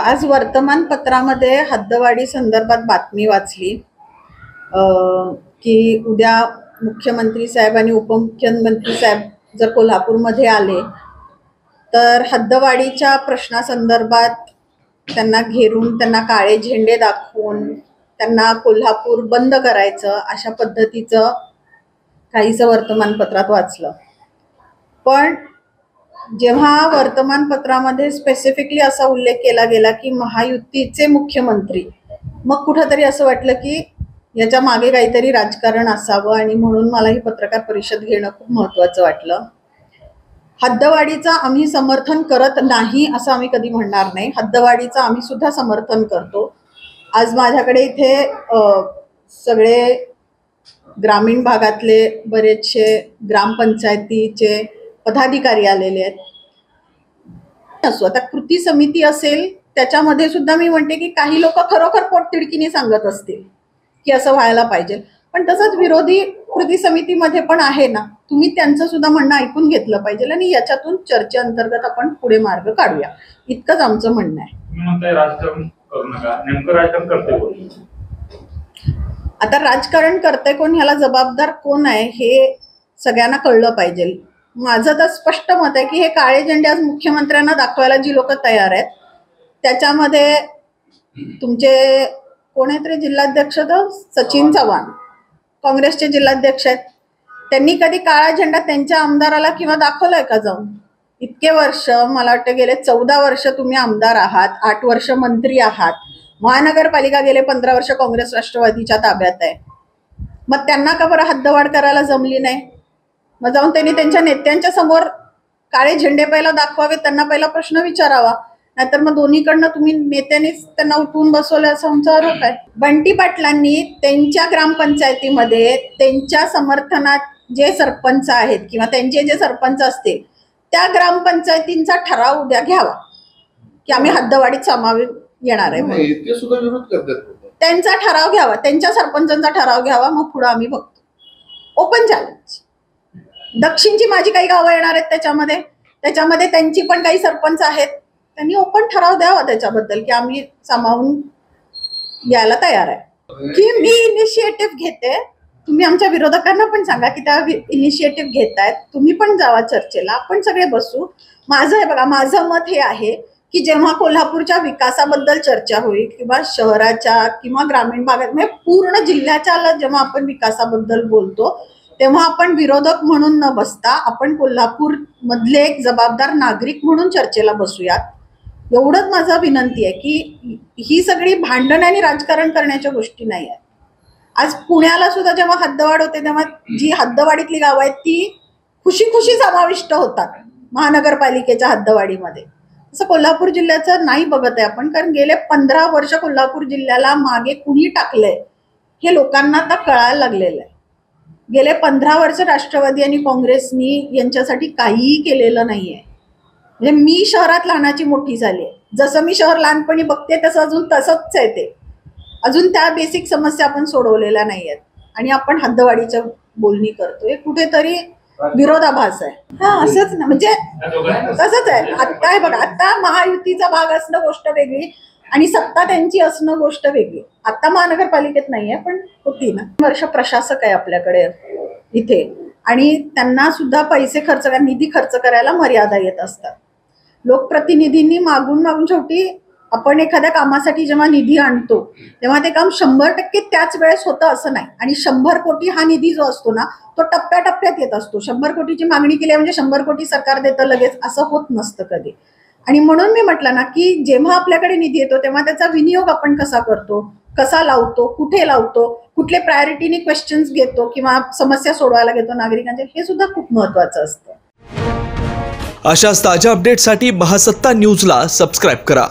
आज वर्तमानपत्रामध्ये हद्दवाढी संदर्भात बातमी वाचली की उद्या मुख्यमंत्री साहेब आणि उपमुख्यमंत्री साहेब जर कोल्हापूरमध्ये आले तर हद्दवाढीच्या प्रश्नासंदर्भात त्यांना घेरून त्यांना काळे झेंडे दाखवून त्यांना कोल्हापूर बंद करायचं अशा पद्धतीचं काहीसं वर्तमानपत्रात वाचलं। पण जेव्हा वर्तमानपत्रामध्ये स्पेसिफिकली असा उल्लेख केला गेला की महायुतीचे मुख्यमंत्री, मग कुठेतरी असं वाटलं की याच्या मागे काहीतरी राजकारण असावं आणि म्हणून मला ही पत्रकार परिषद घेणं खूप महत्त्वाचं वाटलं। हद्दवाढीचं आम्ही समर्थन करत नाही असं आम्ही कधी म्हणणार नाही, हद्दवाढीचं आम्ही सुद्धा समर्थन करतो। आज माझ्याकडे इथे सगळे ग्रामीण भागातले बरेचसे ग्रामपंचायतीचे पदाधिकारी आलेले आहेत। असो आता कृती समिती असेल त्याच्यामध्ये सुद्धा मी म्हणते की काही लोक खरोखर पोटतिडकीने सांगत असतील की असं व्हायला पाहिजे, पण तसंच विरोधी कृती समितीमध्ये पण आहे ना, तुम्ही त्यांचं सुद्धा म्हणणं ऐकून घेतलं पाहिजे आणि याच्यातून चर्चेअंतर्गत आपण पुढे मार्ग काढूया, इतकंच आमचं म्हणणं आहे। राजकारण करू नका, नेमकं राजकारण करते कोण? आता राजकारण करते कोण, ह्याला जबाबदार कोण आहे हे सगळ्यांना कळलं पाहिजे। माझं तर स्पष्ट मत आहे की हे काळे झेंडे आज मुख्यमंत्र्यांना दाखवायला जी लोक तयार आहेत त्याच्यामध्ये तुमचे कोण आहेत रे जिल्हाध्यक्ष, तर सचिन चव्हाण काँग्रेसचे जिल्हाध्यक्ष आहेत, त्यांनी कधी काळा झेंडा त्यांच्या आमदाराला किंवा दाखवलाय का जाऊन? इतके वर्ष, मला वाटतं गेले 14 वर्ष तुम्ही आमदार आहात, 8 वर्ष मंत्री आहात, महानगरपालिका गेले 15 वर्ष काँग्रेस राष्ट्रवादीच्या ताब्यात आहे, मग त्यांना का बरं हद्दवाढ करायला जमली नाही? मग जाऊन त्यांनी त्यांच्या नेत्यांच्या समोर काळे झेंडे पहिला दाखवावे, त्यांना पहिला प्रश्न विचारावा, नाहीतर मग दोन्हीकडनं तुम्ही नेत्यांनीच त्यांना उठवून बसवलं असा आमचा आरोप आहे। बंटी पाटलांनी त्यांच्या ग्रामपंचायतीमध्ये त्यांच्या समर्थनात जे सरपंच आहेत किंवा त्यांचे जे सरपंच असतील त्या ग्रामपंचायतींचा ठराव उद्या घ्यावा की आम्ही हद्दवाढीत सामावेश येणार आहे, ते सुद्धा विरोध करतात, त्यांचा ठराव घ्यावा, त्यांच्या सरपंचांचा ठराव घ्यावा, मग पुढे आम्ही बघतो। ओपन चॅलेंज, दक्षिणची माझी काही गावं येणार आहेत त्याच्यामध्ये त्यांची पण काही सरपंच आहेत, त्यांनी ओपन ठराव द्यावा त्याच्याबद्दल की आम्ही सामावून यायला तयार आहे की मी इनिशिएटिव्ह घेते। तुम्ही आमच्या विरोधकांना पण सांगा की त्या इनिशिएटिव्ह घेतायत, तुम्ही पण जावा चर्चेला, आपण सगळे बसू। माझं हे बघा, माझं मत हे आहे की जेव्हा कोल्हापूरच्या विकासाबद्दल चर्चा होईल किंवा शहराच्या किंवा ग्रामीण भागात म्हणजे पूर्ण जिल्ह्याच्या जेव्हा आपण विकासाबद्दल बोलतो तेव्हा आपण विरोधक म्हणून न बसता आपण कोल्हापूर मधले एक जबाबदार नागरिक म्हणून चर्चेला बसूयात, एवढंच माझा विनंती आहे की ही सगळी भांडण आणि राजकारण करण्याच्या गोष्टी नाही आहेत। आज पुण्याला सुद्धा जेव्हा हद्दवाढ होते तेव्हा जी हद्दवाढीतली गावं आहेत ती खुशी खुशी समाविष्ट होतात महानगरपालिकेच्या हद्दवाढीमध्ये, असं कोल्हापूर जिल्ह्याचं नाही बघत आहे आपण, कारण गेले 15 वर्ष कोल्हापूर जिल्ह्याला मागे कुणी टाकलंय हे लोकांना आता कळायला लागलेलं आहे। गेले 15 वर्ष राष्ट्रवादी आणि काँग्रेसनी यांच्यासाठी काहीही केलेलं नाहीये। म्हणजे मी शहरात लहानाची मोठी झाली आहे, जसं मी शहर लहानपणी बघते तसं अजून तसंच आहे ते, अजून त्या बेसिक समस्या आपण सोडवलेल्या नाही आहेत आणि आपण हद्दवाढीच्या बोलणी करतोय, कुठेतरी विरोधाभास आहे। हा असंच ना, म्हणजे तसंच आहे। आता हे बघा, आता महायुतीचा भाग असणं गोष्ट वेगळी आणि सत्ता त्यांची असणं गोष्ट वेगळी, आता महानगरपालिकेत नाहीये पण होती ना। वर्ष प्रशासक आहे आपल्याकडे इथे आणि त्यांना सुद्धा पैसे खर्च निधी खर्च करायला मर्यादा येत असतात। लोकप्रतिनिधींनी मागून शेवटी आपण एखाद्या कामासाठी जेव्हा निधी आणतो तेव्हा ते काम 100% त्याच वेळेस होतं असं नाही, आणि 100 कोटी हा निधी जो असतो ना तो टप्प्याटप्प्यात येत असतो। 100 कोटीची मागणी केली म्हणजे 100 कोटी सरकार देतं लगेच, असं होत नसतं कधी। आणि म्हणून मी म्हटलं ना की जेव्हा आपल्याकडे निधी येतो तेव्हा त्याचा विनियोग आपण कसा करतो, कसा लावतो, कुठे लावतो, कुठले प्रायोरिटीने क्वेश्चन्स घेतो किंवा समस्या सोडवायला घेतो नागरिकांच्या, हे सुद्धा खूप महत्त्वाचं असतं। अशाच ताज्या अपडेटसाठी महासत्ता न्यूजला सबस्क्राईब करा।